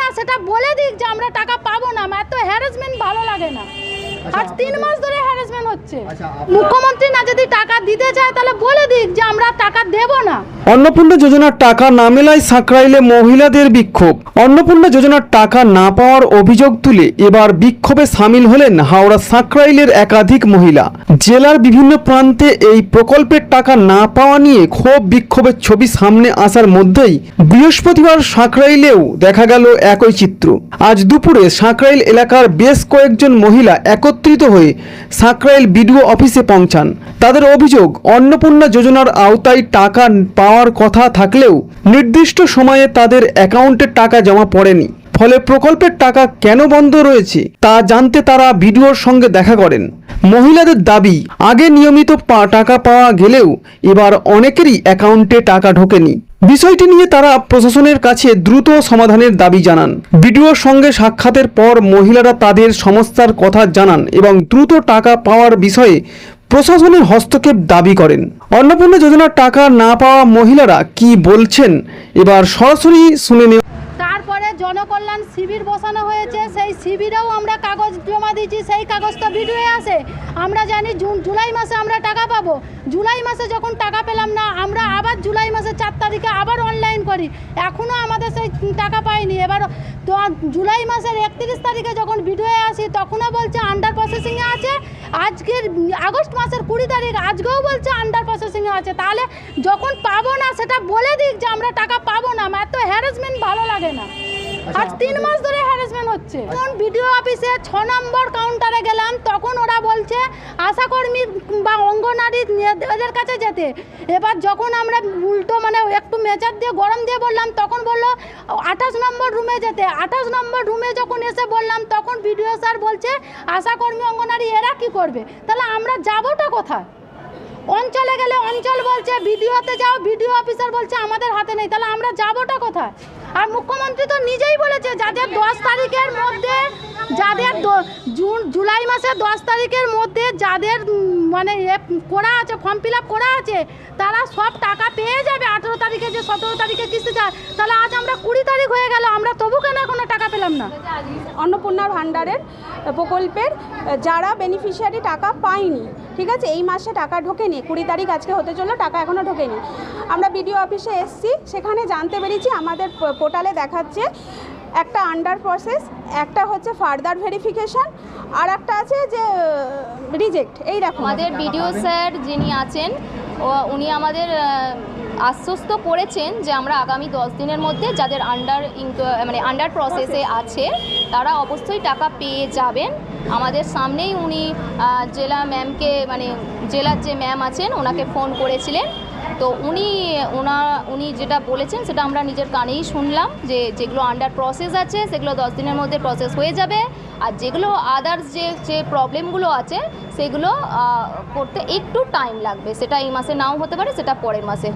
না সেটা বলে দিক যে আমরা টাকা পাবো না। এত হ্যারাসমেন্ট ভালো লাগে না। আজ 3 মাস ধরে হ্যারাসমেন্ট হচ্ছে। মুখ্যমন্ত্রী না যদি টাকা দিতে চায় তাহলে বলে দিক যে আমরা টাকা দেব না। অন্নপূর্ণা যোজনার টাকা না মেলায় সাঁকরাইলে মহিলাদের বিক্ষোভ। অন্নপূর্ণা যোজনার টাকা না পাওয়ার অভিযোগ তুলে এবার বিক্ষোভে সামিল হলেন হাওড়া সাঁকরাইলের একাধিক মহিলা। জেলার বিভিন্ন প্রান্তে এই প্রকল্পের টাকা না পাওয়া নিয়ে ক্ষোভ বিক্ষোভের ছবি সামনে আসার মধ্যেই বৃহস্পতিবার সাঁকরাইলেও দেখা গেল একই চিত্র। আজ দুপুরে সাঁকরাইল এলাকার বেশ কয়েকজন মহিলা একত্রিত হয়ে সাঁকরাইল বিডিও অফিসে পৌঁছান। তাদের অভিযোগ, অন্নপূর্ণা যোজনার আওতায় টাকা পাওয়ার কথা থাকলেও নির্দিষ্ট সময়ে তাদের অ্যাকাউন্টে টাকা জমা পড়েনি। ফলে প্রকল্পের টাকা কেন বন্ধ রয়েছে তা জানতে তারা বিডিওর সঙ্গে দেখা করেন। মহিলাদের দাবি, আগে নিয়মিত টাকা পাওয়া গেলেও এবার অনেকেরই অ্যাকাউন্টে টাকা ঢোকেনি। বিষয়টি নিয়ে তারা প্রশাসনের কাছে দ্রুত সমাধানের দাবি জানান। বিডিওর সঙ্গে সাক্ষাতের পর মহিলারা তাদের সমস্যার কথা জানান এবং দ্রুত টাকা পাওয়ার বিষয়ে প্রশাসনের হস্তক্ষেপ দাবি করেন। অন্নপূর্ণা যোজনার টাকা না পাওয়া মহিলারা কি বলছেন এবার সরাসরি শুনে নেব। তারপরে জনকল্যাণ শিবির বসানো হয়েছে, সেই শিবিরেও আমরা কাগজ জমা দিয়েছি, সেই কাগজটা ভিডিও আছে। আমরা জানি জুলাই মাসে আমরা টাকা পাবো। জুলাই মাসে যখন টাকা পেলাম না, আমরা আবার জুলাই মাসের 4 তারিখে আবার অনলাইন করি, এখনও আমাদের সেই টাকা পাইনি। এবার তো জুলাই মাসের 31 তারিখে যখন ভিডিও আসি তখনও বলছে আন্ডার প্রসেসিংয়ে আছে। আজকের আগস্ট মাসের 20 তারিখ, আজকেও বলছে আন্ডার প্রসেসিংয়ে আছে। তাহলে যখন পাবো না সেটা বলে দিক যে আমরা টাকা পাবো না। এত হ্যারাসমেন্ট ভালো লাগে না। আজ 3 মাস ধরে হ্যারাসমেন্ট হচ্ছে। যখন বিডিও অফিসে 6 নম্বর কাউন্টারে গেলাম তখন ওরা বলছে আশাকর্মী বা অঙ্গনারী এদের কাছে যেতে। এবার যখন আমরা উল্টো মানে একটু মেজাজ দিয়ে গরম দিয়ে বললাম তখন বললো 28 নম্বর রুমে যেতে। 28 নম্বর রুমে যখন এসে বললাম তখন বিডিও স্যার বলছে আশাকর্মী অঙ্গনারী এরা কি করবে। তাহলে আমরা যাবোটা কোথায়? অঞ্চলে গেলে অঞ্চল বলছে বিডিওতে যাও, বিডিও অফিসার বলছে আমাদের হাতে নেই। তাহলে আমরা যাবোটা কোথায়? আর মুখ্যমন্ত্রী তো নিজেই বলেছে যাদের 10 তারিখের মধ্যে, যাদের জুলাই মাসের 10 তারিখের মধ্যে যাদের মানে করা আছে, ফর্ম ফিল আপ করা আছে, তারা সব টাকা পেয়ে যাবে। 18 তারিখে যে 17 তারিখে কিস্তি যায়, তাহলে আজ আমরা 20 তারিখ হয়ে গেল, আমরা তবু কেন এখনো টাকা পেলাম না? অন্নপূর্ণা ভাণ্ডারের প্রকল্পের যারা বেনিফিশিয়ারি টাকা পায়নি, ঠিক আছে, এই মাসে টাকা ঢোকেনি। 20 তারিখ আজকে হতে চললো, টাকা এখনও ঢোকেনি। আমরা বিডিও অফিসে এসেছি, সেখানে জানতে পেরেছি আমাদের পোর্টালে দেখাচ্ছে একটা আন্ডার প্রসেস, একটা হচ্ছে ফার্দার ভেরিফিকেশান, আর একটা আছে যে রিজেক্ট। এই রকম আমাদের বিডিও স্যার যিনি আছেন উনি আমাদের আশ্বস্ত করেছেন যে আমরা আগামী 10 দিনের মধ্যে যাদের আন্ডার প্রসেসে আছে তারা অবশ্যই টাকা পেয়ে যাবেন। আমাদের সামনেই উনি জেলা ম্যামকে জেলার যে ম্যাম আছেন ওনাকে ফোন করেছিলেন। তো উনি যেটা বলেছেন সেটা আমরা নিজের কানেই শুনলাম যে যেগুলো আন্ডার প্রসেস আছে সেগুলো 10 দিনের মধ্যে প্রসেস হয়ে যাবে, আর যেগুলো আদার্স যে প্রবলেমগুলো আছে সেগুলো করতে একটু টাইম লাগবে। সেটা এই মাসে নাও হতে পারে, সেটা পরের মাসে হবে।